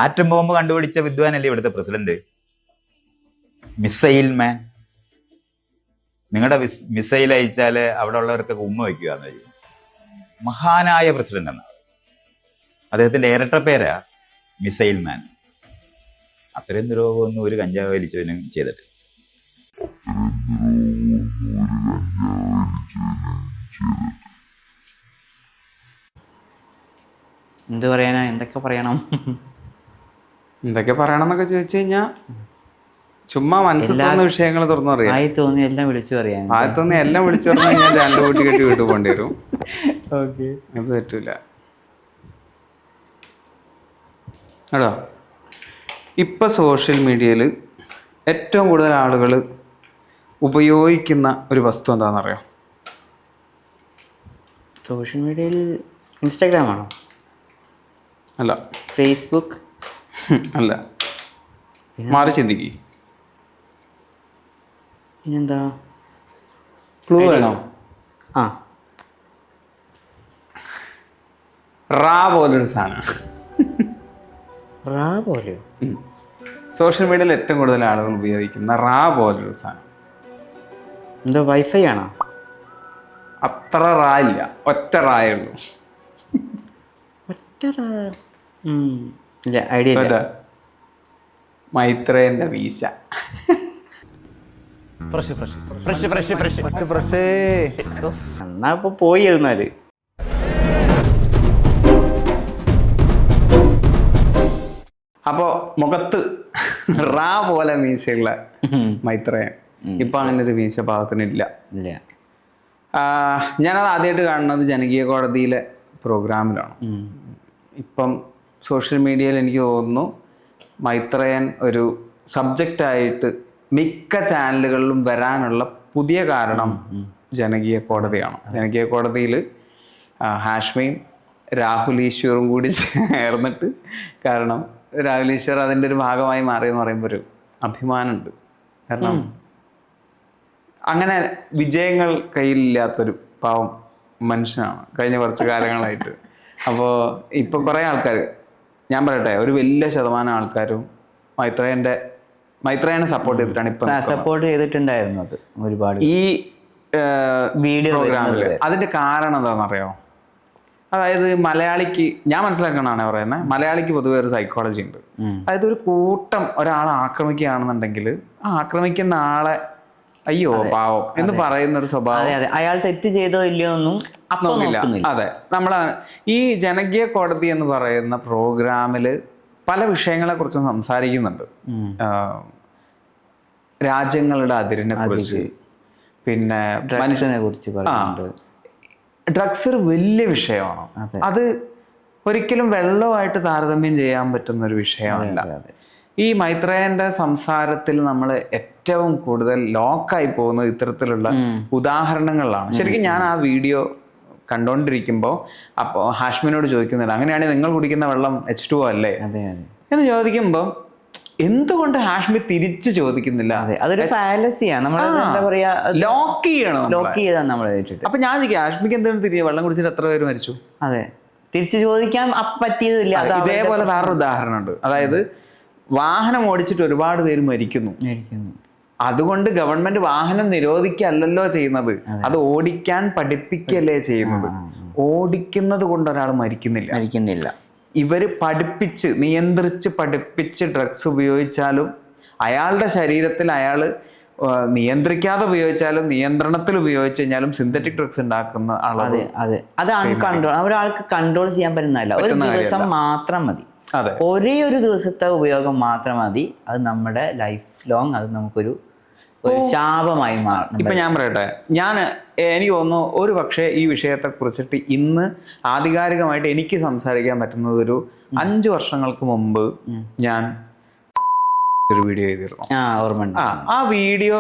Atom bomb കണ്ടുപിടിച്ച വിദ്വാനല്ലേ ഇവിടുത്തെ president? Missile മാൻ. നിങ്ങളുടെ മിസൈൽ അയച്ചാല് അവിടെ ഉള്ളവർക്കൊക്കെ ഉമ്മ വയ്ക്കുക എന്ന് വെച്ചു. മഹാനായ പ്രസിഡന്റ് എന്നാണ് അദ്ദേഹത്തിന്റെ ഇരട്ട പേരാ മിസൈൽ മാൻ. അത്രയും ദ്രോഹമൊന്നും ഒരു കഞ്ചാവ് വലിച്ചവനും ചെയ്തിട്ട്. എന്ത് പറയാനാ, എന്തൊക്കെ പറയണം? എന്തൊക്കെ പറയണമെന്നൊക്കെ ചോദിച്ചു കഴിഞ്ഞാൽ ചുമ്മാ മനസ്സിൽ തോന്നുന്ന വിഷയങ്ങൾ തുറന്നു പറയാം. ആയി തോന്നി എല്ലാം വിളിച്ചു പറയാം. ആദ്യത്തൊന്നും എല്ലാം വിളിച്ചു പറഞ്ഞു കഴിഞ്ഞാൽ രണ്ട് കൂട്ടി കെട്ടി വീട്ടിൽ പോകേണ്ടി വരും. ഓക്കെ, അത് പറ്റൂല കേട്ടോ. ഇപ്പം സോഷ്യൽ മീഡിയയിൽ ഏറ്റവും കൂടുതൽ ആളുകൾ ഉപയോഗിക്കുന്ന ഒരു വസ്തു എന്താണെന്നറിയാം? സോഷ്യൽ മീഡിയയിൽ ഇൻസ്റ്റാഗ്രാം ആണോ? അല്ല. ഫേസ്ബുക്ക് അല്ല, മാറി ചിന്തിക്ക്. പിന്നെന്താ? ക്ലൂ വേണോ? ആ, റാ പോലൊരു സാധനം. റാ പോലെ? സോഷ്യൽ മീഡിയയിൽ ഏറ്റവും കൂടുതൽ ആളുകൾ ഉപയോഗിക്കുന്ന റാ പോലൊരു സാധനം. എന്തോ വൈഫൈ ആണോ? അത്ര റാ ഇല്ല, ഒറ്റ റായേ ഉള്ളൂ. ഒറ്റ ഇല്ല, ഐഡിയ ഇല്ല. മൈത്രേന്റെ വീശ. എന്നാ ഇപ്പൊ പോയി എന്നാല്. അപ്പോ മുഖത്ത് റാ പോലെ മീശയുള്ള മൈത്രേയൻ ഇപ്പൊ അങ്ങനെ ഒരു മീശ പാകത്തിനില്ല. ഇല്ല. ഞാനത് ആദ്യമായിട്ട് കാണുന്നത് ജനകീയ കോടതിയിലെ പ്രോഗ്രാമിലാണ്. ഇപ്പം സോഷ്യൽ മീഡിയയിൽ എനിക്ക് തോന്നുന്നു മൈത്രേയൻ ഒരു സബ്ജക്റ്റായിട്ട് മിക്ക ചാനലുകളിലും വരാനുള്ള പുതിയ കാരണം ജനകീയ കോടതിയാണ്. ജനകീയ കോടതിയിൽ ഹാഷ്മിയും രാഹുൽ ഈശ്വറും കൂടി ചേർന്നിട്ട്, കാരണം രാഹുൽ ഈശ്വർ അതിൻ്റെ ഒരു ഭാഗമായി മാറിയെന്ന് പറയുമ്പോൾ ഒരു അഭിമാനമുണ്ട്. കാരണം അങ്ങനെ വിജയങ്ങൾ കയ്യിലില്ലാത്തൊരു പാവം മനുഷ്യനാണ് കഴിഞ്ഞ കുറച്ച് കാലങ്ങളായിട്ട്. അപ്പോൾ ഇപ്പം കുറേ ആൾക്കാർ, ഞാൻ പറയട്ടെ, ഒരു വലിയ ശതമാനം ആൾക്കാരും മൈത്രേയനെ സപ്പോർട്ട് ചെയ്തിട്ടാണ് ഇപ്പം സപ്പോർട്ട് ചെയ്തിട്ടുണ്ടായിരുന്നു. അത് ഒരുപാട് ഈ വീഡിയോ പ്രോഗ്രാമിൽ. അതിൻ്റെ കാരണം എന്താണെന്നറിയാമോ? അതായത് മലയാളിക്ക്, ഞാൻ മനസ്സിലാക്കണതാണ് പറയുന്നത്, മലയാളിക്ക് പൊതുവെ ഒരു സൈക്കോളജി ഉണ്ട്. അതായത് ഒരു കൂട്ടം ഒരാളെ ആക്രമിക്കുകയാണെന്നുണ്ടെങ്കിൽ ആ ആക്രമിക്കുന്ന ആളെ അയ്യോ പാവം എന്ന് പറയുന്ന ഒരു സ്വഭാവം, അയാൾ തെറ്റ് ചെയ്തോ ഇല്ലയോ ഒന്നും നോക്കില്ല. അതെ, ഈ ജനകീയ കോടതി എന്ന് പറയുന്ന പ്രോഗ്രാമില് പല വിഷയങ്ങളെ കുറിച്ചും സംസാരിക്കുന്നുണ്ട്. രാജ്യങ്ങളുടെ അതിരിനെ കുറിച്ച്, പിന്നെ മനുഷ്യനെ കുറിച്ച് പറയുന്നുണ്ട്. ഡ്രഗ്സ് ഒരു വലിയ വിഷയമാണ്. അത് ഒരിക്കലും വെള്ളമായിട്ട് താരതമ്യം ചെയ്യാൻ പറ്റുന്ന ഒരു വിഷയമല്ല. ഈ മൈത്രേയന്റെ സംസാരത്തിൽ നമ്മൾ ഏറ്റവും കൂടുതൽ ലോക്കായി പോകുന്നത് ഇത്തരത്തിലുള്ള ഉദാഹരണങ്ങളിലാണ്. ശരിക്കും ഞാൻ ആ വീഡിയോ കണ്ടോണ്ടിരിക്കുമ്പോൾ അപ്പോൾ ഹാഷ്മിനോട് ചോദിക്കുന്നുണ്ട്, അങ്ങനെയാണെങ്കിൽ നിങ്ങൾ കുടിക്കുന്ന വെള്ളം H2O അല്ലേ എന്ന് ചോദിക്കുമ്പോൾ എന്തുകൊണ്ട് ഹാഷ്മി തിരിച്ചു ചോദിക്കുന്നില്ല? അതൊരു ഫാലസിയാണ്. നമ്മൾ എന്താ പറയാ, ലോക്ക് ചെയ്യണം നമ്മൾ. അപ്പൊ ഞാൻ ചോദിക്കും, ഹാഷ്മിക്ക് എന്താണ് തിരിച്ചു വെള്ളം കുടിച്ചിട്ട് എത്ര പേര് മരിച്ചു? അതെ, തിരിച്ചു ചോദിക്കാൻ പറ്റിയതില്ല. ഇതേപോലെ വേറൊരു ഉദാഹരണമുണ്ട്. അതായത് വാഹനം ഓടിച്ചിട്ട് ഒരുപാട് പേര് മരിക്കുന്നു. അതുകൊണ്ട് ഗവൺമെന്റ് വാഹനം നിരോധിക്കല്ലല്ലോ ചെയ്യുന്നത്, അത് ഓടിക്കാൻ പഠിപ്പിക്കല്ലേ ചെയ്യുന്നത്. ഓടിക്കുന്നത് കൊണ്ട് ഒരാൾ മരിക്കുന്നില്ല. ഇവര് നിയന്ത്രിച്ച് ഡ്രഗ്സ് ഉപയോഗിച്ചാലും, അയാളുടെ ശരീരത്തിൽ അയാൾ നിയന്ത്രിക്കാതെ ഉപയോഗിച്ചാലും, നിയന്ത്രണത്തിൽ ഉപയോഗിച്ചു കഴിഞ്ഞാലും സിന്തറ്റിക് ഡ്രഗ്സ് ഉണ്ടാക്കുന്ന അളവ്, അതാണ് കൺട്രോൾ. ഒരാൾക്ക് കൺട്രോൾ ചെയ്യാൻ പറ്റുന്നതല്ല. ഒരു ദിവസം മാത്രം മതി, ഒരേ ഒരു ദിവസത്തെ ഉപയോഗം മാത്രം മതി. അത് നമ്മുടെ ലൈഫ് ലോങ് അത് നമുക്കൊരു ശാപമായി മാറും. ഇപ്പൊ ഞാൻ പറയട്ടെ, എനിക്ക് തോന്നുന്നു ഒരു പക്ഷേ ഈ വിഷയത്തെ കുറിച്ചിട്ട് ഇന്ന് ആധികാരികമായിട്ട് എനിക്ക് സംസാരിക്കാൻ പറ്റുന്നത് ഒരു 5 വർഷങ്ങൾക്ക് മുമ്പ് ഞാൻ ഒരു വീഡിയോ ചെയ്തിരുന്നു. ആ വീഡിയോ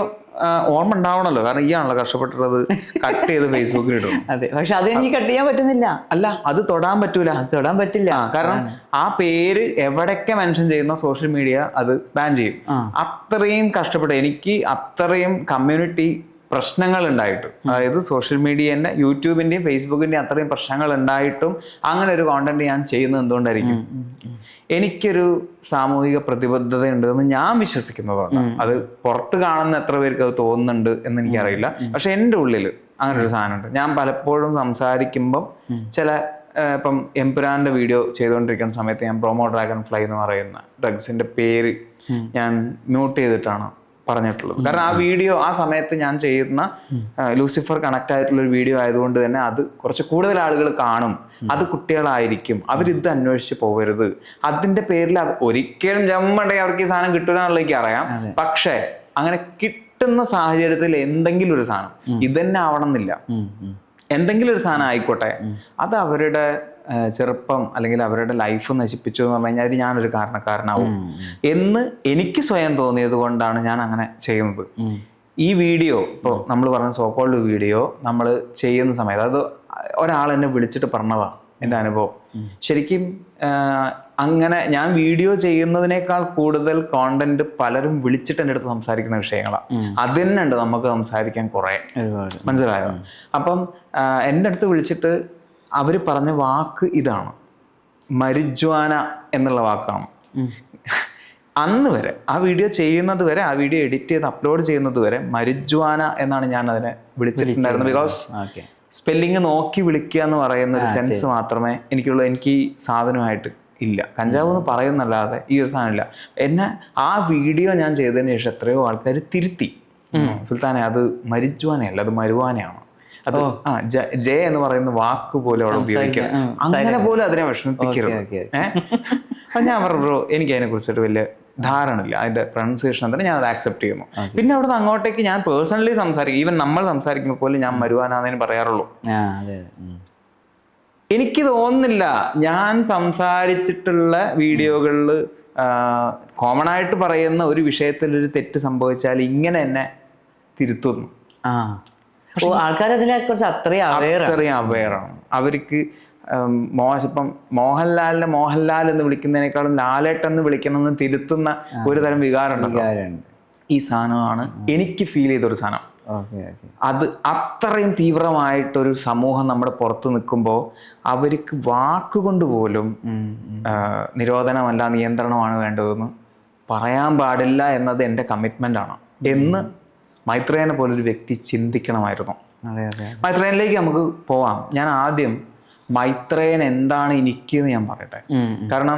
ഓർമ്മ ഉണ്ടാവണല്ലോ, കാരണം ഈ ആണല്ലോ കഷ്ടപ്പെട്ടത് കട്ട് ചെയ്ത് ഫേസ്ബുക്കിൽ ഇടുന്നു. അതെ, പക്ഷെ അത് എനിക്ക് കട്ട് ചെയ്യാൻ പറ്റുന്നില്ല. അല്ല, അത് തൊടാൻ പറ്റില്ല. കാരണം ആ പേര് എവിടെയൊക്കെ മെൻഷൻ ചെയ്യുന്ന സോഷ്യൽ മീഡിയ അത് ബാൻ ചെയ്യും. അത്രയും കഷ്ടപ്പെട്ട്, എനിക്ക് അത്രയും കമ്മ്യൂണിറ്റി പ്രശ്നങ്ങൾ ഉണ്ടായിട്ടും, അതായത് സോഷ്യൽ മീഡിയേൻ്റെ, യൂട്യൂബിൻ്റെയും ഫേസ്ബുക്കിൻ്റെയും അത്രയും പ്രശ്നങ്ങൾ ഉണ്ടായിട്ടും അങ്ങനെ ഒരു കോണ്ടന്റ് ഞാൻ ചെയ്യുന്നത് എന്തുകൊണ്ടായിരിക്കും? എനിക്കൊരു സാമൂഹിക പ്രതിബദ്ധത ഉണ്ട് എന്ന് ഞാൻ വിശ്വസിക്കുന്നതാണ്. അത് പുറത്ത് കാണുന്ന എത്ര പേർക്ക് അത് തോന്നുന്നുണ്ട് എന്ന് എനിക്കറിയില്ല. പക്ഷെ എൻ്റെ ഉള്ളിൽ അങ്ങനെ ഒരു സാധനമുണ്ട്. ഞാൻ പലപ്പോഴും സംസാരിക്കുമ്പം ചില ഇപ്പം എംപുരാന്റെ വീഡിയോ ചെയ്തുകൊണ്ടിരിക്കുന്ന സമയത്ത് ഞാൻ പ്രൊമോ ഡ്രാഗൺ ഫ്ലൈ എന്ന് പറയുന്ന ഡ്രഗ്സിന്റെ പേര് ഞാൻ മ്യൂട്ട് ചെയ്തിട്ടാണ് പറഞ്ഞിട്ടുള്ളത്. കാരണം ആ വീഡിയോ ആ സമയത്ത് ഞാൻ ചെയ്യുന്ന ലൂസിഫർ കണക്ട് ആയിട്ടുള്ള ഒരു വീഡിയോ ആയതുകൊണ്ട് തന്നെ അത് കുറച്ച് കൂടുതൽ ആളുകൾ കാണും. അത് കുട്ടികളായിരിക്കും, അവരിത് അന്വേഷിച്ച് പോകരുത്. അതിന്റെ പേരിൽ ഒരിക്കലും ജമ്മുണ്ടെങ്കിൽ അവർക്ക് ഈ സാധനം കിട്ടുക എന്നുള്ളത് അറിയാം. പക്ഷേ അങ്ങനെ കിട്ടുന്ന സാഹചര്യത്തിൽ എന്തെങ്കിലും ഒരു സാധനം ഇതന്നെ ആവണം എന്നില്ല, എന്തെങ്കിലും ഒരു സാധനം ആയിക്കോട്ടെ, അത് അവരുടെ ചെറുപ്പം അല്ലെങ്കിൽ അവരുടെ ലൈഫ് നശിപ്പിച്ചു എന്ന് പറഞ്ഞു കഴിഞ്ഞാൽ ഞാനൊരു കാരണക്കാരനാവും എന്ന് എനിക്ക് സ്വയം തോന്നിയത് കൊണ്ടാണ് ഞാൻ അങ്ങനെ ചെയ്യുന്നത്. ഈ വീഡിയോ ഇപ്പോൾ നമ്മൾ പറഞ്ഞ സോക്കോൾഡ് വീഡിയോ നമ്മൾ ചെയ്യുന്ന സമയത്ത് അത് ഒരാൾ എന്നെ വിളിച്ചിട്ട് പറഞ്ഞതാണ് എൻ്റെ അനുഭവം. ശരിക്കും അങ്ങനെ ഞാൻ വീഡിയോ ചെയ്യുന്നതിനേക്കാൾ കൂടുതൽ കോണ്ടന്റ് പലരും വിളിച്ചിട്ട് എൻ്റെ അടുത്ത് സംസാരിക്കുന്ന വിഷയങ്ങളാണ്. അത് തന്നെ ഉണ്ട് നമുക്ക് സംസാരിക്കാൻ കുറേ, മനസ്സിലായോ? അപ്പം എൻ്റെ അടുത്ത് വിളിച്ചിട്ട് അവർ പറഞ്ഞ വാക്ക് ഇതാണ്, മരിജ്വാന എന്നുള്ള വാക്കാണ്. അന്ന് വരെ ആ വീഡിയോ ചെയ്യുന്നത് വരെ, ആ വീഡിയോ എഡിറ്റ് ചെയ്ത് അപ്ലോഡ് ചെയ്യുന്നത് വരെ മരിജ്വാന എന്നാണ് ഞാൻ അതിനെ വിളിച്ചിട്ടുണ്ടായിരുന്നത്. ബിക്കോസ് സ്പെല്ലിങ് നോക്കി വിളിക്കുക എന്ന് പറയുന്ന ഒരു സെൻസ് മാത്രമേ എനിക്കുള്ളൂ. എനിക്ക് ഈ സാധനമായിട്ട് ഇല്ല. കഞ്ചാവ് എന്ന് പറയുന്നല്ലാതെ ഈ ഒരു സാധനം ഇല്ല. എന്നെ ആ വീഡിയോ ഞാൻ ചെയ്തതിന് ശേഷം എത്രയോ ആൾക്കാർ തിരുത്തി, സുൽത്താനെ അത് മരിജ്വാനയല്ല, അത് മരുവാനയാണ്, അത് ജെ എന്ന് പറയുന്ന വാക്ക് പോലെ അവിടെ ഉപയോഗിക്കുക, അങ്ങനെ പോലും അതിനെ വിഷമിപ്പിക്കരുത്. അപ്പൊ ഞാൻ പറഞ്ഞു ബ്രോ എനിക്ക് അതിനെ കുറിച്ചിട്ട് വലിയ ധാരണ ഇല്ല, അതിന്റെ പ്രൊണൗൺസിയേഷൻ തന്നെ ഞാൻ അത് ആക്സെപ്റ്റ് ചെയ്യുന്നു. പിന്നെ അവിടെ നിന്ന് അങ്ങോട്ടേക്ക് ഞാൻ പേഴ്സണലി സംസാരിക്കും, ഈവൻ നമ്മൾ സംസാരിക്കുമ്പോൾ പോലും ഞാൻ മരുവാനാന്നതിന് പറയാറുള്ളൂ. എനിക്ക് തോന്നുന്നില്ല ഞാൻ സംസാരിച്ചിട്ടുള്ള വീഡിയോകളിൽ കോമൺ ആയിട്ട് പറയുന്ന ഒരു വിഷയത്തിൽ ഒരു തെറ്റ് സംഭവിച്ചാൽ ഇങ്ങനെ എന്നെ തിരുത്തുന്നു. ആൾക്കാർ അതിനെക്കുറിച്ച് അത്രയും അവെയറാണ്. അവർക്ക് ഇപ്പം മോഹൻലാലിനെ മോഹൻലാൽ എന്ന് വിളിക്കുന്നതിനേക്കാളും ലാലേട്ടെന്ന് വിളിക്കണമെന്ന് തിരുത്തുന്ന ഒരു തരം വികാരം ഈ സാധനമാണ് എനിക്ക് ഫീൽ ചെയ്തൊരു സാധനം. അത് അത്രയും തീവ്രമായിട്ടൊരു സമൂഹം നമ്മുടെ പുറത്ത് നിൽക്കുമ്പോൾ അവർക്ക് വാക്കുകൊണ്ട് പോലും നിരോധനമല്ല നിയന്ത്രണമാണ് വേണ്ടതെന്ന് പറയാൻ പാടില്ല എന്നത് എൻ്റെ കമ്മിറ്റ്മെൻ്റ് ആണ് എന്ന് മൈത്രേയനെ പോലൊരു വ്യക്തി ചിന്തിക്കണമായിരുന്നു. മൈത്രേയനിലേക്ക് നമുക്ക് പോവാം. ഞാൻ ആദ്യം മൈത്രേയൻ എന്താണ് എനിക്കെന്ന് ഞാൻ പറയട്ടെ. കാരണം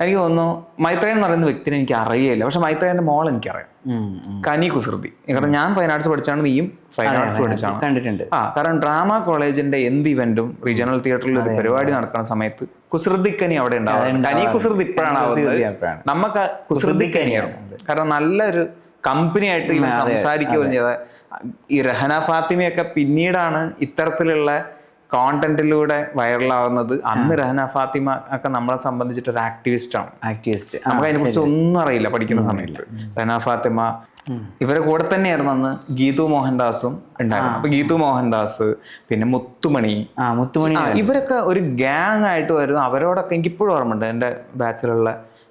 എനിക്ക് തോന്നുന്നു മൈത്രേയൻ എന്ന് പറയുന്ന വ്യക്തിനെ എനിക്ക് അറിയില്ല, പക്ഷെ മൈത്രേയന്റെ മോൾ എനിക്കറിയാം, കനി കുസൃതി. കാരണം ഞാൻ ഫൈൻ ആർട്സ് പഠിച്ചാണ്, നീയും ഫൈൻ ആർട്സ് പഠിച്ചാണ്. കണ്ടിട്ടുണ്ട്. കാരണം ഡ്രാമ കോളേജിന്റെ എന്ത് ഇവന്റും റീജിയണൽ തിയേറ്ററിൽ ഒരു പരിപാടി നടക്കുന്ന സമയത്ത് കുസൃതിക്കനി അവിടെ ഉണ്ടാവും. കനി കുസൃതി ഇപ്പോഴാണ് ആവുന്നത്, നമുക്ക് കുസൃതിക്കനിയായിരുന്നു. കാരണം നല്ലൊരു കമ്പനി ആയിട്ട് ഇവൻ സംസാരിക്കുകയും ചെയ്ത ഈ രഹന ഫാത്തിമയൊക്കെ പിന്നീടാണ് ഇത്തരത്തിലുള്ള കോണ്ടന്റിലൂടെ വൈറലാവുന്നത്. അന്ന് രഹന ഫാത്തിമ ഒക്കെ നമ്മളെ സംബന്ധിച്ചിട്ട് ഒരു ആക്ടിവിസ്റ്റ് ആണ്. നമുക്ക് അതിനെ കുറിച്ച് ഒന്നും അറിയില്ല പഠിക്കുന്ന സമയത്ത്. രഹന ഫാത്തിമ ഇവരെ കൂടെ തന്നെയായിരുന്നു അന്ന് ഗീതു മോഹൻദാസും ഉണ്ടായിരുന്നു. അപ്പൊ ഗീതു മോഹൻദാസ്, പിന്നെ മുത്തുമണി, ഇവരൊക്കെ ഒരു ഗ്യാങ് ആയിട്ട് വരുന്നു. അവരോടൊക്കെ എനിക്കിപ്പോഴും ഓർമ്മയുണ്ട്, എൻ്റെ ബാച്ചിലുള്ള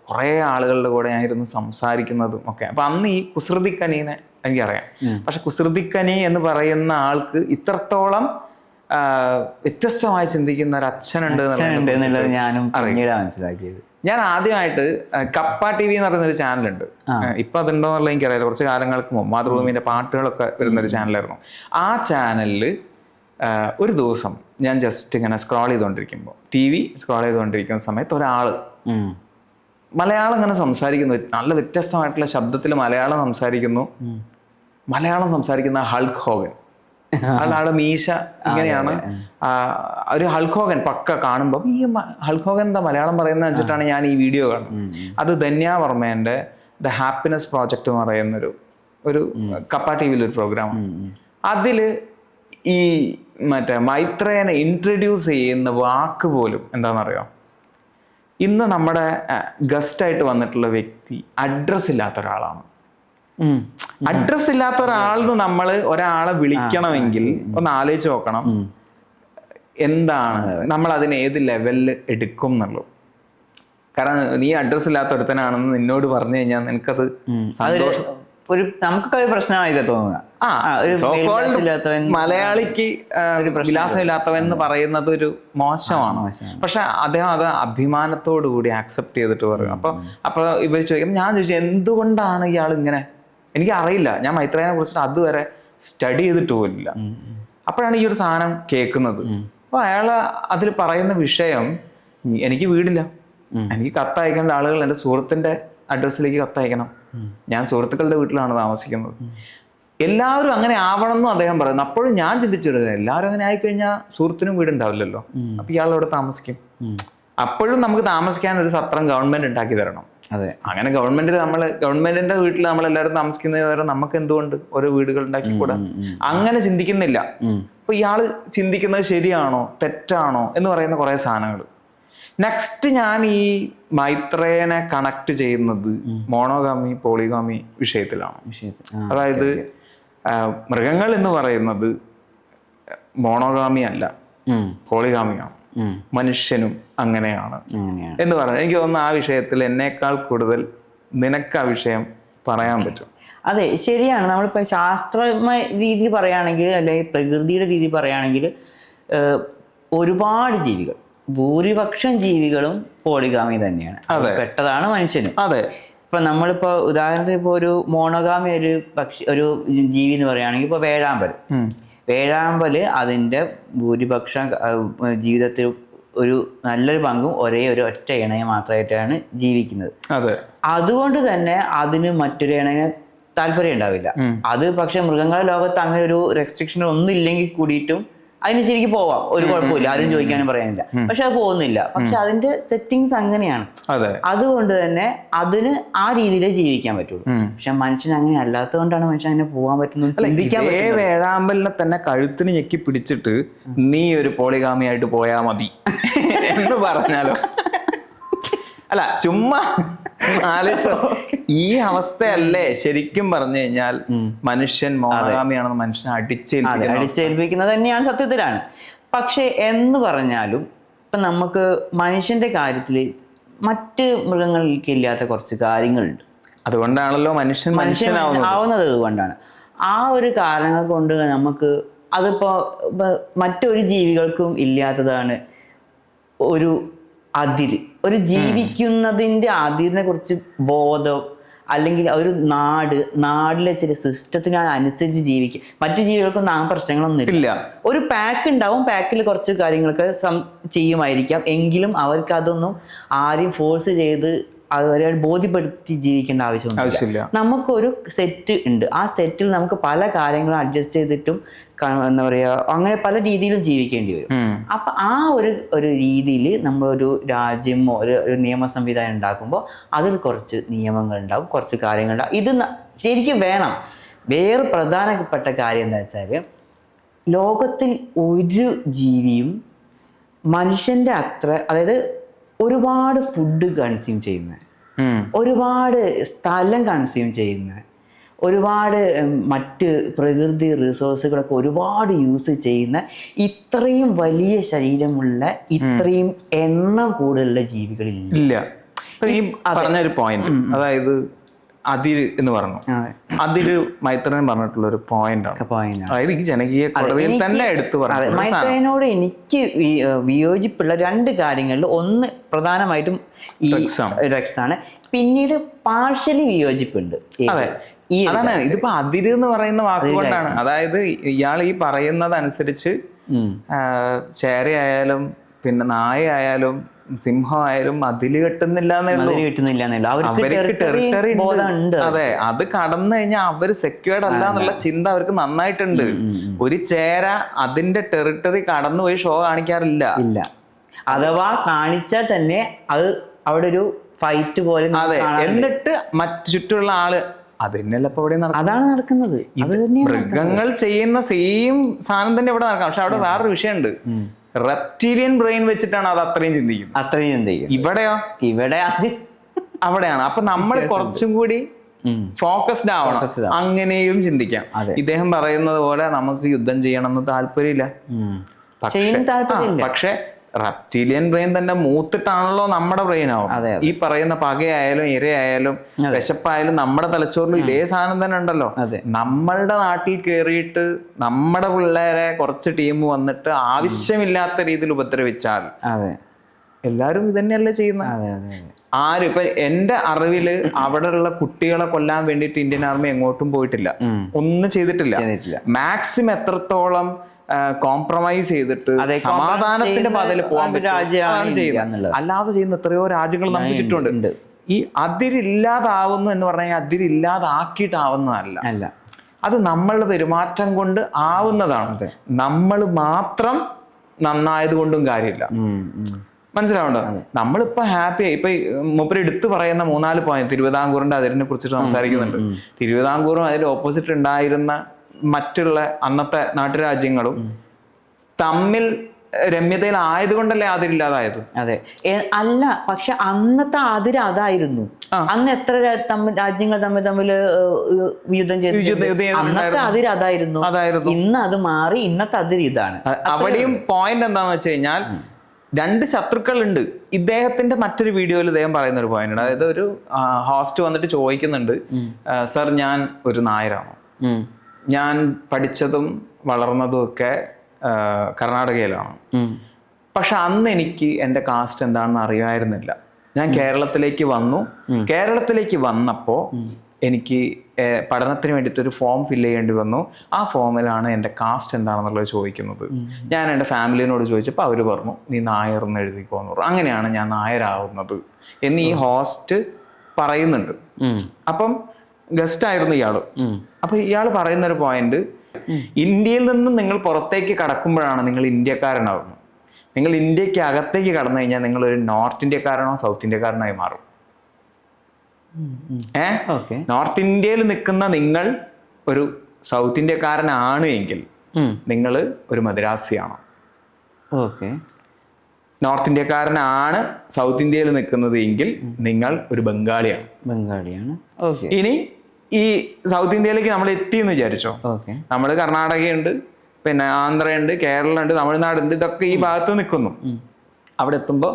കുറേ ആളുകളുടെ കൂടെ ഞാൻ ഇരുന്ന് സംസാരിക്കുന്നതും ഒക്കെ. അപ്പൊ അന്ന് ഈ കുസൃതിക്കനീനെ എനിക്കറിയാം. പക്ഷെ കുസൃതിക്കനി എന്ന് പറയുന്ന ആൾക്ക് ഇത്രത്തോളം വ്യത്യസ്തമായി ചിന്തിക്കുന്ന ഒരു അച്ഛനുണ്ട് എന്നുള്ളത് ഞാനും മനസ്സിലാക്കിയത്. ഞാൻ ആദ്യമായിട്ട് കപ്പ ടി വി എന്ന് പറയുന്നൊരു ചാനലുണ്ട്, ഇപ്പൊ അതുണ്ടോ എന്നുള്ളത് എനിക്കറിയില്ല. കുറച്ച് കാലങ്ങൾക്ക് മുമ്പ് മാതൃഭൂമിന്റെ പാട്ടുകളൊക്കെ വരുന്നൊരു ചാനലായിരുന്നു. ആ ചാനലിൽ ഒരു ദിവസം ഞാൻ ജസ്റ്റ് ഇങ്ങനെ സ്ക്രോൾ ചെയ്തുകൊണ്ടിരിക്കുമ്പോൾ, ടി വി സ്ക്രോൾ ചെയ്തുകൊണ്ടിരിക്കുന്ന സമയത്ത് ഒരാള് മലയാളം ഇങ്ങനെ സംസാരിക്കുന്നു, നല്ല വ്യത്യസ്തമായിട്ടുള്ള ശബ്ദത്തിൽ മലയാളം സംസാരിക്കുന്നു. മലയാളം സംസാരിക്കുന്ന ഹൾക്ക് ഹോഗൻ, ആളുടെ മീശ ഇങ്ങനെയാണ്. ഒരു ഹൾക്ക് ഹോഗൻ പക്ക കാണുമ്പോൾ ഈ ഹൾക്ക് ഹോഗൻ എന്താ മലയാളം പറയുന്നത് വെച്ചിട്ടാണ് ഞാൻ ഈ വീഡിയോ കാണുന്നത്. അത് ധന്യ വർമ്മേന്റെ ദ ഹാപ്പിനെസ് പ്രോജക്റ്റ് എന്ന് പറയുന്നൊരു കപ്പ ടി വിയിലൊരു പ്രോഗ്രാമാണ്. അതില് ഈ മൈത്രേയനെ ഇൻട്രൊഡ്യൂസ് ചെയ്യുന്ന വാക്ക് പോലും എന്താണെന്നറിയോ? ഇന്ന് നമ്മുടെ ഗസ്റ്റായിട്ട് വന്നിട്ടുള്ള വ്യക്തി അഡ്രസ് ഇല്ലാത്ത ഒരാളാണ്. അഡ്രസ് ഇല്ലാത്ത ഒരാളിന്ന് നമ്മൾ ഒരാളെ വിളിക്കണമെങ്കിൽ ഒന്ന് ആലോചിച്ച് നോക്കണം, എന്താണ് നമ്മൾ അതിന് ഏത് ലെവലിൽ എടുക്കും എന്നുള്ളൂ. കാരണം നീ അഡ്രസ് ഇല്ലാത്ത ഒരുത്തനാണെന്ന് നിന്നോട് പറഞ്ഞു കഴിഞ്ഞാൽ നിനക്കത് സന്തോഷം. നമുക്കൊക്കെ ഒരു പ്രശ്നമായി തോന്നുക. മലയാളിക്ക് വിലാസമില്ലാത്തവൻ എന്ന് പറയുന്നത് ഒരു മോശമാണ്. പക്ഷെ അദ്ദേഹം അത് അഭിമാനത്തോടു കൂടി ആക്സെപ്റ്റ് ചെയ്തിട്ട് പറയും. അപ്പൊ ഇവർ ചോദിക്കും, ഞാൻ ചോദിച്ചു എന്തുകൊണ്ടാണ് ഇയാൾ ഇങ്ങനെ, എനിക്ക് അറിയില്ല, ഞാൻ മൈത്രേനെ കുറിച്ചിട്ട് അതുവരെ സ്റ്റഡി ചെയ്തിട്ട് പോലില്ല. അപ്പോഴാണ് ഈ ഒരു സാധനം കേൾക്കുന്നത്. അപ്പൊ അയാള് അതിൽ പറയുന്ന വിഷയം, എനിക്ക് വീടില്ല, എനിക്ക് കത്തയക്കേണ്ട ആളുകൾ എൻ്റെ സുഹൃത്തിന്റെ അഡ്രസ്സിലേക്ക് കത്തയക്കണം, ഞാൻ സുഹൃത്തുക്കളുടെ വീട്ടിലാണ് താമസിക്കുന്നത്, എല്ലാവരും അങ്ങനെ ആവണം എന്നും അദ്ദേഹം പറയുന്നു. അപ്പോഴും ഞാൻ ചിന്തിച്ചിരുന്നത്, എല്ലാവരും അങ്ങനെ ആയിക്കഴിഞ്ഞാൽ സുഹൃത്തിനും വീടുണ്ടാവില്ലല്ലോ, അപ്പൊ ഇയാളവിടെ താമസിക്കും. അപ്പോഴും നമുക്ക് താമസിക്കാൻ ഒരു സത്രം ഗവൺമെന്റ് ഉണ്ടാക്കി തരണം. അതെ, അങ്ങനെ ഗവൺമെന്റിന്റെ വീട്ടിൽ നമ്മളെല്ലാവരും താമസിക്കുന്നത് വരെ നമുക്ക് എന്തുകൊണ്ട് ഓരോ വീടുകൾ ഉണ്ടാക്കിക്കൂടാ? അങ്ങനെ ചിന്തിക്കുന്നില്ല. അപ്പൊ ഇയാള് ചിന്തിക്കുന്നത് ശരിയാണോ തെറ്റാണോ എന്ന് പറയുന്ന കുറെ സാധനങ്ങൾ. നെക്സ്റ്റ് ഞാൻ ഈ മൈത്രേയനെ കണക്ട് ചെയ്യുന്നത് മോണോഗാമി പോളിഗാമി വിഷയത്തിലാണ്. അതായത് മൃഗങ്ങൾ എന്ന് പറയുന്നത് മോണോഗാമി അല്ല, പോളിഗാമിയാണ്. മനുഷ്യനും അങ്ങനെയാണ് എന്ന് പറഞ്ഞു. എനിക്ക് തോന്നുന്നു ആ വിഷയത്തിൽ എന്നേക്കാൾ കൂടുതൽ നിനക്ക് ആ വിഷയം പറയാൻ പറ്റും. അതെ, ശരിയാണ്. നമ്മളിപ്പോൾ ശാസ്ത്രമായ രീതിയിൽ പറയുകയാണെങ്കിൽ, അല്ലെങ്കിൽ പ്രകൃതിയുടെ രീതിയിൽ പറയുകയാണെങ്കിൽ, ഒരുപാട് ജീവികൾ, ഭൂരിപക്ഷം ജീവികളും പോളിഗാമി തന്നെയാണ്. പെട്ടതാണ് മനുഷ്യനും. അതെ, ഇപ്പൊ നമ്മളിപ്പോ ഉദാഹരണത്തിന് ഇപ്പൊ ഒരു മോണോഗാമി ഒരു ജീവി എന്ന് പറയുകയാണെങ്കിൽ ഇപ്പൊ വേഴാമ്പല് അതിന്റെ ഭൂരിപക്ഷം ജീവിതത്തിൽ ഒരു നല്ലൊരു പങ്കും ഒറ്റ ഇണയെ മാത്രമായിട്ടാണ് ജീവിക്കുന്നത്. അതുകൊണ്ട് തന്നെ അതിന് മറ്റൊരു ഇണയെ താല്പര്യം ഉണ്ടാവില്ല. അത് പക്ഷെ മൃഗങ്ങളുടെ ലോകത്ത് അങ്ങനെ ഒരു റെസ്ട്രിക്ഷൻ ഒന്നും ഇല്ലെങ്കിൽ കൂടിയിട്ടും അതിന് ശരിക്കും പോവാം, ഒരു കുഴപ്പമില്ല, ആരും ചോദിക്കാനും പറയാനില്ല. പക്ഷെ അത് പോകുന്നില്ല. പക്ഷെ അതിന്റെ സെറ്റിങ്സ് അങ്ങനെയാണ്. അതുകൊണ്ട് തന്നെ അതിന് ആ രീതിയിലേ ജീവിക്കാൻ പറ്റുള്ളൂ. പക്ഷെ മനുഷ്യൻ അങ്ങനെ അല്ലാത്തത് കൊണ്ടാണ് മനുഷ്യൻ അങ്ങനെ പോകാൻ പറ്റുന്നത്. വേഴാമ്പലിനെ തന്നെ കഴുത്തിന് ഞെക്കി പിടിച്ചിട്ട് നീ ഒരു പോളിഗാമി ആയിട്ട് പോയാ മതി എന്ന് പറഞ്ഞാലോ? അല്ല, ചുമ്മാ ആലോചിച്ചോ, ഈ അവസ്ഥയല്ലേ ശരിക്കും പറഞ്ഞു കഴിഞ്ഞാൽ മനുഷ്യൻ മോണോഗാമിയാണെന്ന് മനുഷ്യനെ അടിച്ചേൽപ്പിക്കുന്നത് തന്നെയാണ് സത്യത്തിലാണ്. പക്ഷെ എന്ന് പറഞ്ഞാലും ഇപ്പൊ നമുക്ക് മനുഷ്യന്റെ കാര്യത്തില് മറ്റ് മൃഗങ്ങൾക്ക് ഇല്ലാത്ത കുറച്ച് കാര്യങ്ങളുണ്ട്. അതുകൊണ്ടാണല്ലോ മനുഷ്യനാവുന്നത്. അതുകൊണ്ടാണ് ആ ഒരു കാരണങ്ങൾ കൊണ്ട് നമുക്ക് അതിപ്പോ മറ്റൊരു ജീവികൾക്കും ഇല്ലാത്തതാണ് ഒരു ജീവിക്കുന്നതിന്റെ അതിരിനെ കുറിച്ച് ബോധം, അല്ലെങ്കിൽ ഒരു നാടിലെ ചില സിസ്റ്റത്തിനനുസരിച്ച് ജീവിക്കുക. മറ്റു ജീവികൾക്കൊന്നും ആ പ്രശ്നങ്ങളൊന്നും ഇല്ല. ഒരു പാക്ക് ഉണ്ടാവും, പാക്കിൽ കുറച്ച് കാര്യങ്ങളൊക്കെ ചെയ്യുമായിരിക്കാം, എങ്കിലും അവർക്ക് അതൊന്നും ആരെയും ഫോഴ്സ് ചെയ്ത് അവരെ ബോധ്യപ്പെടുത്തി ജീവിക്കേണ്ട ആവശ്യമില്ല. നമുക്കൊരു സെറ്റ് ഉണ്ട്. ആ സെറ്റിൽ നമുക്ക് പല കാര്യങ്ങളും അഡ്ജസ്റ്റ് ചെയ്തിട്ടും എന്താ പറയുക, അങ്ങനെ പല രീതിയിലും ജീവിക്കേണ്ടി വരും. അപ്പൊ ആ ഒരു രീതിയിൽ നമ്മളൊരു രാജ്യമോ ഒരു നിയമ സംവിധാനം ഉണ്ടാക്കുമ്പോൾ അതിൽ കുറച്ച് നിയമങ്ങൾ ഉണ്ടാവും, കുറച്ച് കാര്യങ്ങളുണ്ടാവും. ഇത് ശരിക്കും വേണം. വേറെ പ്രധാനപ്പെട്ട കാര്യം എന്താ വെച്ചാൽ, ലോകത്തിൽ ഒരു ജീവിയും മനുഷ്യന്റെ അതായത് ഒരുപാട് ഫുഡ് കൺസ്യൂം ചെയ്യുന്ന, ഒരുപാട് സ്ഥലം കൺസ്യൂം ചെയ്യുന്ന, ഒരുപാട് മറ്റ് പ്രകൃതി റിസോഴ്സുകളൊക്കെ ഒരുപാട് യൂസ് ചെയ്യുന്ന, ഇത്രയും വലിയ ശരീരമുള്ള, ഇത്രയും എണ്ണം കൂടുതലുള്ള ജീവികളില്ല. ഈ പറഞ്ഞൊരു പോയിന്റ്, അതായത് അതിര് എന്ന് പറഞ്ഞു, അതിര് മൈത്രേയൻ പറഞ്ഞിട്ടുള്ള ഒരു പോയിന്റ് ആണ്. അതായത് ഈ ജനകീയ കോടതിയിൽ തന്നെ എടുത്തു പറഞ്ഞു. മൈത്രേയനോട് എനിക്ക് വിയോജിപ്പുള്ള രണ്ട് കാര്യങ്ങളിൽ ഒന്ന് പ്രധാനമായിട്ടും ഈ ഡ്രഗ്സ് ആണ്. പിന്നീട് പാർഷ്യലി വിയോജിപ്പുണ്ട്. അതാണ് ഇതിപ്പോ അതിര് എന്ന് പറയുന്ന വാക്കുകൊണ്ടാണ്. അതായത് ഇയാൾ ഈ പറയുന്നത് അനുസരിച്ച് ചേരയായാലും പിന്നെ നായയായാലും സിംഹമായാലും മതില് കെട്ടുന്നില്ല. അവർക്ക് ടെറിട്ടറി ഉണ്ട്. അതെ, അത് കടന്നു കഴിഞ്ഞാൽ അവര് സെക്യൂർഡ് അല്ല എന്നുള്ള ചിന്ത അവർക്ക് നന്നായിട്ടുണ്ട്. ഒരു ചേര അതിന്റെ ടെറിട്ടറി കടന്നുപോയി ഷോ കാണിക്കാറില്ല. അഥവാ കാണിച്ചാൽ തന്നെ അത് അവിടെ ഒരു ഫൈറ്റ് പോലെ. അതെ, എന്നിട്ട് മറ്റു ചുറ്റുമുള്ള ആള് അത് തന്നെയല്ല ഇപ്പൊ ഇവിടെ അതാണ് നടക്കുന്നത്. മൃഗങ്ങൾ ചെയ്യുന്ന സെയിം സാധനം തന്നെ ഇവിടെ നടക്കാം. പക്ഷെ അവിടെ വേറൊരു വിഷയമുണ്ട്. റെപ്റ്റീലിയൻ ബ്രെയിൻ വെച്ചിട്ടാണ് അത് അത്രയും ചിന്തിക്കും. ഇവിടെയോ? അവിടെയാണ്. അപ്പൊ നമ്മൾ കുറച്ചും കൂടി ഫോക്കസ്ഡ് ആവണം, അങ്ങനെയും ചിന്തിക്കാം. ഇദ്ദേഹം പറയുന്നത് പോലെ നമുക്ക് യുദ്ധം ചെയ്യണമെന്ന് താല്പര്യമില്ല. പക്ഷെ റെപ്റ്റീലിയൻ ബ്രെയിൻ തന്നെ മൂത്തിട്ടാണല്ലോ നമ്മുടെ ബ്രെയിൻ ആവും. ഈ പറയുന്ന പകയായാലും ഇരയായാലും വിശപ്പായാലും നമ്മുടെ തലച്ചോറിലും ഇതേ സാധനം തന്നെ ഉണ്ടല്ലോ. നമ്മളുടെ നാട്ടിൽ കയറിയിട്ട് നമ്മുടെ പിള്ളേരെ കുറച്ച് ടീം വന്നിട്ട് ആവശ്യമില്ലാത്ത രീതിയിൽ ഉപദ്രവിച്ചാൽ എല്ലാരും ഇത് തന്നെയല്ലേ ചെയ്യുന്നത്. ആരും ഇപ്പൊ എന്റെ അറിവില് അവിടെയുള്ള കുട്ടികളെ കൊല്ലാൻ വേണ്ടിയിട്ട് ഇന്ത്യൻ ആർമി എങ്ങോട്ടും പോയിട്ടില്ല, ഒന്നും ചെയ്തിട്ടില്ല. മാക്സിമം എത്രത്തോളം കോംപ്രമൈസ് ചെയ്തിട്ട് സമാധാനത്തിന്റെ പാതയിൽ പോകാൻ പറ്റും അല്ലാതെ ചെയ്യുന്ന എത്രയോ രാജ്യങ്ങൾ നമുക്ക് ചുറ്റുമുണ്ട്. ഈ അതിരില്ലാതാവുന്നു എന്ന് പറഞ്ഞാൽ അതിരില്ലാതാക്കിയിട്ടാവുന്നതല്ല, അത് നമ്മളുടെ പെരുമാറ്റം കൊണ്ട് ആവുന്നതാണ്. നമ്മൾ മാത്രം നന്നായത് കൊണ്ടും കാര്യമില്ല. മനസ്സിലാവുണ്ടോ? നമ്മളിപ്പോ ഹാപ്പിയായി. ഇപ്പൊ മൂപ്പര് എടുത്തു പറയുന്ന 3-4 പോയിന്റ് തിരുവിതാംകൂറിന്റെ അതിരിനെ കുറിച്ചിട്ട് സംസാരിക്കുന്നുണ്ട്. തിരുവിതാംകൂറും അതിന്റെ ഓപ്പോസിറ്റ് ഉണ്ടായിരുന്ന മറ്റുള്ള അന്നത്തെ നാട്ടുരാജ്യങ്ങളും തമ്മിൽ രമ്യതയിൽ ആയതുകൊണ്ടല്ലേ അതിരില്ലാതായത്? അതെ, അല്ല, പക്ഷെ അന്നത്തെ അതിര് അതായിരുന്നു. അന്ന് എത്ര രാജ്യങ്ങൾ തമ്മിൽ യുദ്ധം ചെയ്തു, അന്നത്തെ അതിര് അതായിരുന്നു. ഇന്ന് അത് മാറി, ഇന്നത്തെ അതിര് ഇതാണ്. അവിടെയും പോയിന്റ് എന്താന്ന് വെച്ച് കഴിഞ്ഞാൽ 2 ശത്രുക്കളുണ്ട്. ഇദ്ദേഹത്തിന്റെ മറ്റൊരു വീഡിയോയിൽ ഇദ്ദേഹം പറയുന്ന ഒരു പോയിന്റ് ഉണ്ട്. അതായത് ഒരു ഹോസ്റ്റ് വന്നിട്ട് ചോദിക്കുന്നുണ്ട്, സർ ഞാൻ ഒരു നായരാണ്, ഞാൻ പഠിച്ചതും വളർന്നതും ഒക്കെ കർണാടകയിലാണ്, പക്ഷെ അന്ന് എനിക്ക് എൻ്റെ കാസ്റ്റ് എന്താണെന്ന് അറിയാമായിരുന്നില്ല. ഞാൻ കേരളത്തിലേക്ക് വന്നപ്പോൾ എനിക്ക് പഠനത്തിന് വേണ്ടിയിട്ട് ഒരു ഫോം ഫില്ല് ചെയ്യേണ്ടി വന്നു. ആ ഫോമിലാണ് എൻ്റെ കാസ്റ്റ് എന്താണെന്നുള്ളത് ചോദിക്കുന്നത്. ഞാൻ എൻ്റെ ഫാമിലിനോട് ചോദിച്ചപ്പോൾ അവർ പറഞ്ഞു നീ നായർ എന്ന് എഴുതിക്കോന്ന് പറഞ്ഞു. അങ്ങനെയാണ് ഞാൻ നായരാവുന്നത് എന്ന് ഈ ഹോസ്റ്റ് പറയുന്നുണ്ട്. അപ്പം ഗസ്റ്റ് ആയിരുന്നു ഇയാള്. അപ്പൊ ഇയാൾ പറയുന്ന ഒരു പോയിന്റ്, ഇന്ത്യയിൽ നിന്നും നിങ്ങൾ പുറത്തേക്ക് കടക്കുമ്പോഴാണ് നിങ്ങൾ ഇന്ത്യക്കാരനാവുന്നത്. നിങ്ങൾ ഇന്ത്യക്ക് അകത്തേക്ക് കടന്നു കഴിഞ്ഞാൽ നിങ്ങൾ ഒരു നോർത്ത് ഇന്ത്യക്കാരനോ സൗത്ത് ഇന്ത്യക്കാരനായി മാറും. നോർത്ത് ഇന്ത്യയിൽ നിൽക്കുന്ന നിങ്ങൾ ഒരു സൗത്ത് ഇന്ത്യക്കാരനാണ് എങ്കിൽ നിങ്ങൾ ഒരു മദ്രാസിയാണ്. നോർത്ത് ഇന്ത്യക്കാരനാണ് സൗത്ത് ഇന്ത്യയിൽ നിൽക്കുന്നത് എങ്കിൽ നിങ്ങൾ ഒരു ബംഗാളിയാണ്. ഇനി ഈ സൗത്ത് ഇന്ത്യയിലേക്ക് നമ്മൾ എത്തിയെന്ന് വിചാരിച്ചോ, നമ്മൾ കർണാടകയുണ്ട്, പിന്നെ ആന്ധ്രയുണ്ട്, കേരളമുണ്ട്, തമിഴ്നാടുണ്ട്, ഇതൊക്കെ ഈ ഭാഗത്ത് നിൽക്കുന്നു. അവിടെ എത്തുമ്പോൾ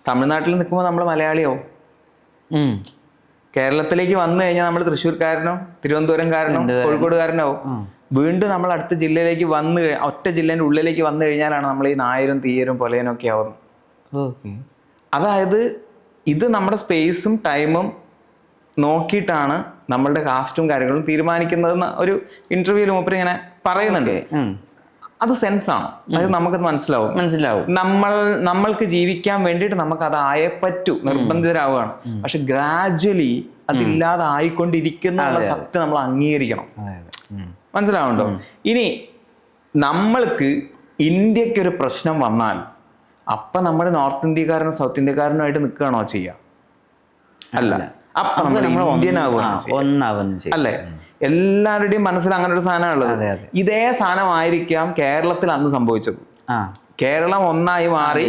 തമിഴ്നാട്ടിൽ നിൽക്കുമ്പോൾ നമ്മൾ മലയാളിയാവും. കേരളത്തിലേക്ക് വന്നു കഴിഞ്ഞാൽ നമ്മൾ തൃശ്ശൂർക്കാരനോ തിരുവനന്തപുരംകാരനോ കോഴിക്കോടുകാരനാവും. വീണ്ടും നമ്മൾ അടുത്ത ജില്ലയിലേക്ക് ഒറ്റ ജില്ലേൻ്റെ ഉള്ളിലേക്ക് വന്നു കഴിഞ്ഞാലാണ് നമ്മൾ ഈ നായരും തീയരും പൊലയനും ഒക്കെ ആവുന്നത്. അതായത് ഇത് നമ്മുടെ സ്പേസും ടൈമും നോക്കിയിട്ടാണ് നമ്മളുടെ കാസ്റ്റും കാര്യങ്ങളും തീരുമാനിക്കുന്നതെന്ന് ഒരു ഇന്റർവ്യൂവിൽ മൂപ്പര് ഇങ്ങനെ പറയുന്നുണ്ട്. അത് സെൻസാണ്, അത് നമുക്കത് മനസ്സിലാവും. നമ്മൾക്ക് ജീവിക്കാൻ വേണ്ടിയിട്ട് നമുക്ക് അതായേ പറ്റൂ, നിർബന്ധിതരാവുകയാണ്. പക്ഷെ ഗ്രാജ്വലി അതില്ലാതായിക്കൊണ്ടിരിക്കുന്ന സത്യം നമ്മൾ അംഗീകരിക്കണം. മനസ്സിലാവുന്നുണ്ടോ? ഇനി നമ്മൾക്ക് ഇന്ത്യക്കൊരു പ്രശ്നം വന്നാൽ അപ്പൊ നമ്മൾ നോർത്ത് ഇന്ത്യക്കാരനും സൗത്ത് ഇന്ത്യക്കാരനുമായിട്ട് നിൽക്കുകയാണോ ചെയ്യുക? അല്ല, അപ്പൊ നമ്മൾ ഇന്ത്യൻ ആവുകയാണ് അല്ലേ? എല്ലാവരുടെയും മനസ്സിൽ അങ്ങനെ ഒരു സാധനമുള്ളത്. ഇതേ സാധനമായിരിക്കാം കേരളത്തിൽ അന്ന് സംഭവിച്ചത്. കേരളം ഒന്നായി മാറി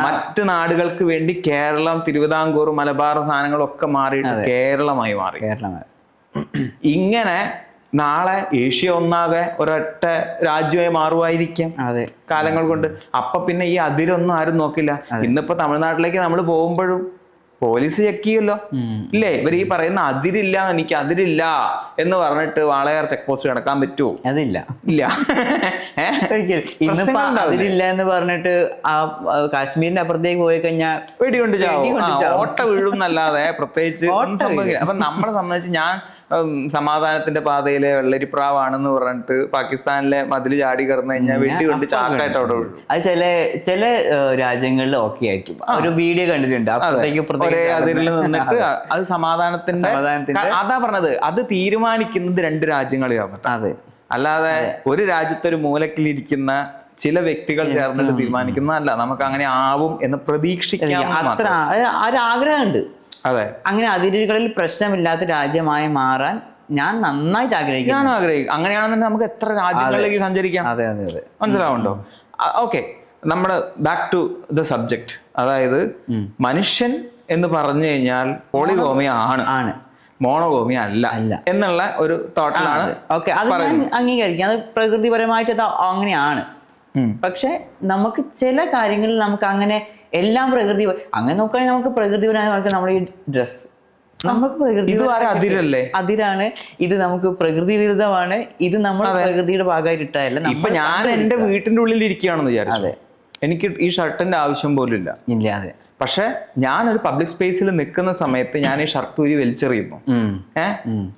മറ്റു നാടുകൾക്ക് വേണ്ടി കേരളം, തിരുവിതാംകൂർ, മലബാർ സാധനങ്ങളൊക്കെ മാറിയിട്ട് കേരളമായി മാറി. ഇങ്ങനെ നാളെ ഏഷ്യ ഒന്നാകെ ഒരൊറ്റ രാജ്യമായി മാറുമായിരിക്കാം കാലങ്ങൾ കൊണ്ട്. അപ്പൊ പിന്നെ ഈ അതിരൊന്നും ആരും നോക്കില്ല. ഇന്നിപ്പോ തമിഴ്നാട്ടിലേക്ക് നമ്മൾ പോകുമ്പോഴും പോലീസ് ചെക്ക് ചെയ്യുമല്ലോ, ഇല്ലേ? ഇവർ ഈ പറയുന്ന അതിരില്ല, എനിക്ക് അതിരില്ല എന്ന് പറഞ്ഞിട്ട് വാളയാർ ചെക്ക് പോസ്റ്റ് കിടക്കാൻ പറ്റുമോ? അതില്ല, ഇല്ല. അതിരില്ല എന്ന് പറഞ്ഞിട്ട് കാശ്മീരിന്റെ അപ്പുറത്തേക്ക് പോയി കഴിഞ്ഞാൽ വെടികൊണ്ട് ഓട്ട വീഴും എന്നല്ലാതെ പ്രത്യേകിച്ച് ഒന്നും സംഭവിക്കില്ല. അപ്പൊ നമ്മളെ സംബന്ധിച്ച് ഞാൻ സമാധാനത്തിന്റെ പാതയിലെ വെള്ളരിപ്രാവാണെന്ന് പറഞ്ഞിട്ട് പാകിസ്ഥാനിലെ മതിൽ ചാടി കിടന്നു കഴിഞ്ഞാൽ വെടികൊണ്ട് ചാക്കായിട്ട് അവിടെ വീഴും. അത് ചില രാജ്യങ്ങളിൽ ഓക്കെ ആയിരിക്കും. ഒരു വീഡിയോ കണ്ടിട്ടുണ്ട്, ഒരേ അതിരിൽ നിന്നിട്ട് അത് സമാധാനത്തിന്റെ അതാ പറഞ്ഞത്, അത് തീരുമാനിക്കുന്നത് 2 രാജ്യങ്ങൾ ചേർന്നിട്ട്, അല്ലാതെ ഒരു രാജ്യത്തൊരു മൂലക്കിലിരിക്കുന്ന ചില വ്യക്തികൾ ചേർന്നിട്ട് തീരുമാനിക്കുന്നതല്ല. നമുക്ക് അങ്ങനെ ആവും എന്ന് പ്രതീക്ഷിക്കാം. അത്ര ഒരാഗ്രഹമുണ്ട്. അതെ, അങ്ങനെ അതിരുകളിൽ പ്രശ്നമില്ലാത്ത രാജ്യമായി മാറാൻ ഞാൻ നന്നായിട്ട് ആഗ്രഹിക്കും. അങ്ങനെയാണെന്നുണ്ടെങ്കിൽ നമുക്ക് എത്ര രാജ്യങ്ങളിലേക്ക് സഞ്ചരിക്കാം. മനസ്സിലാവുണ്ടോ? ഓക്കെ, നമ്മുടെ ബാക്ക് ടു ദ സബ്ജക്ട്. അതായത് മനുഷ്യൻ എന്ന് പറഞ്ഞു കഴിഞ്ഞാൽ പോളിഗോമിയ ആണ്, മോണോഗോമിയ അല്ല എന്നുള്ള ഒരു തോട്ടിലാണ്. ഓക്കെ, അത് ഞാൻ അംഗീകരിക്കാം. അത് പ്രകൃതിപരമായിട്ട് അങ്ങനെയാണ്. പക്ഷെ നമുക്ക് ചില കാര്യങ്ങളിൽ നമുക്ക് അങ്ങനെ എല്ലാം പ്രകൃതി അങ്ങനെ നോക്കുകയാണെങ്കിൽ നമുക്ക് പ്രകൃതിപരമായി നമ്മുടെ ഈ ഡ്രസ്സ് നമുക്ക് പ്രകൃതി അതിരല്ലേ, അതിരാണ്. ഇത് നമുക്ക് പ്രകൃതി വിരുദ്ധമാണ്. ഇത് നമ്മൾ പ്രകൃതിയുടെ ഭാഗമായിട്ട് ഇട്ടതല്ല. ഇപ്പൊ ഞാൻ എന്റെ വീട്ടിന്റെ ഉള്ളിൽ ഇരിക്കുകയാണെന്ന് വിചാരിച്ചു, എനിക്ക് ഈ ഷർട്ടിന്റെ ആവശ്യം പോലും ഇല്ല. അതെ. പക്ഷെ ഞാനൊരു പബ്ലിക് സ്പേസിൽ നിൽക്കുന്ന സമയത്ത് ഞാൻ ഈ ഷർട്ട് ഊരി വലിച്ചെറിയുന്നു.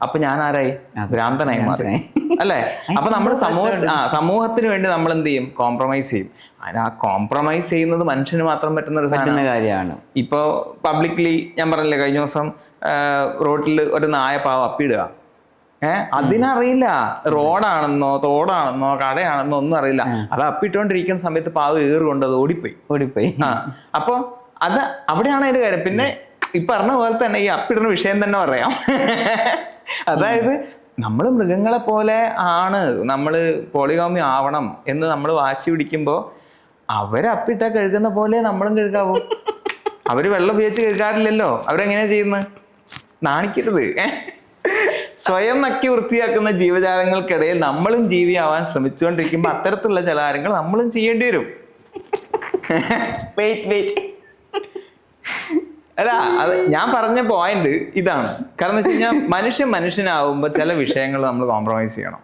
അപ്പൊ ഞാൻ ആരായി? ഭ്രാന്തനായി മാറി അല്ലെ? അപ്പൊ നമ്മൾ സമൂഹത്തിന് വേണ്ടി നമ്മൾ എന്ത് ചെയ്യും? കോംപ്രമൈസ് ചെയ്യും. ആ കോംപ്രമൈസ് ചെയ്യുന്നത് മനുഷ്യന് മാത്രം പറ്റുന്ന ഒരു കാര്യമാണ്. ഇപ്പൊ പബ്ലിക്ലി ഞാൻ പറഞ്ഞില്ലേ കഴിഞ്ഞ ദിവസം റോഡിൽ ഒരു നായ പാവം അപ്പിടുക. അതിനറിയില്ല റോഡാണെന്നോ തോടാണെന്നോ കടയാണെന്നോ ഒന്നും അറിയില്ല. അത് അപ്പിട്ടുകൊണ്ടിരിക്കുന്ന സമയത്ത് പാവം ഏറുകൊണ്ട് അത് ഓടിപ്പോയി. അപ്പൊ അത് അവിടെയാണ് അതിന്റെ കാര്യം. പിന്നെ ഈ പറഞ്ഞ പോലെ തന്നെ ഈ അപ്പിടുന്ന വിഷയം തന്നെ പറയാം. അതായത് നമ്മൾ മൃഗങ്ങളെ പോലെ ആണ്, നമ്മൾ പോളിഗാമി ആവണം എന്ന് നമ്മൾ വാശി പിടിക്കുമ്പോ അവരപ്പിട്ട കഴുകുന്ന പോലെ നമ്മളും കഴുകാവൂ. അവര് വെള്ളം ഉപയോഗിച്ച് കഴുകാറില്ലല്ലോ. അവരെങ്ങനെയാ ചെയ്യുന്നത്? നാണിക്കരുത്. സ്വയം നക്കി വൃത്തിയാക്കുന്ന ജീവജാലങ്ങൾക്കിടയിൽ നമ്മളും ജീവിയാവാൻ ശ്രമിച്ചുകൊണ്ടിരിക്കുമ്പോൾ അത്തരത്തിലുള്ള ചില കാര്യങ്ങൾ നമ്മളും ചെയ്യേണ്ടി വരും. അല്ല, അത് ഞാൻ പറഞ്ഞ പോയിന്റ് ഇതാണ്. കാരണം എന്ന് വെച്ച് കഴിഞ്ഞാൽ മനുഷ്യനാവുമ്പോ ചില വിഷയങ്ങൾ നമ്മൾ കോംപ്രമൈസ് ചെയ്യണം.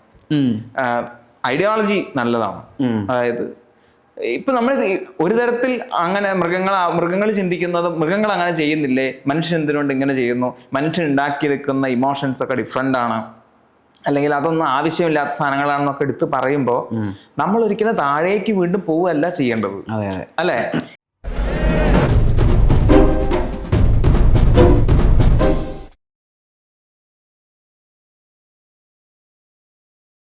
ഐഡിയോളജി നല്ലതാണ്. അതായത് ഇപ്പൊ നമ്മൾ ഒരു തരത്തിൽ അങ്ങനെ മൃഗങ്ങൾ ചിന്തിക്കുന്നത് മൃഗങ്ങൾ അങ്ങനെ ചെയ്യുന്നില്ലേ, മനുഷ്യൻ എന്തിനുകൊണ്ട് ഇങ്ങനെ ചെയ്യുന്നു, മനുഷ്യൻ ഉണ്ടാക്കിയെടുക്കുന്ന ഇമോഷൻസ് ഒക്കെ ഡിഫറെന്റ് ആണ്, അല്ലെങ്കിൽ അതൊന്നും ആവശ്യമില്ലാത്ത സാധനങ്ങളാണെന്നൊക്കെ എടുത്ത് പറയുമ്പോൾ നമ്മൾ ഒരിക്കലും താഴേക്ക് വീണ്ടും പോവുകയല്ല ചെയ്യേണ്ടത്. അല്ലെ?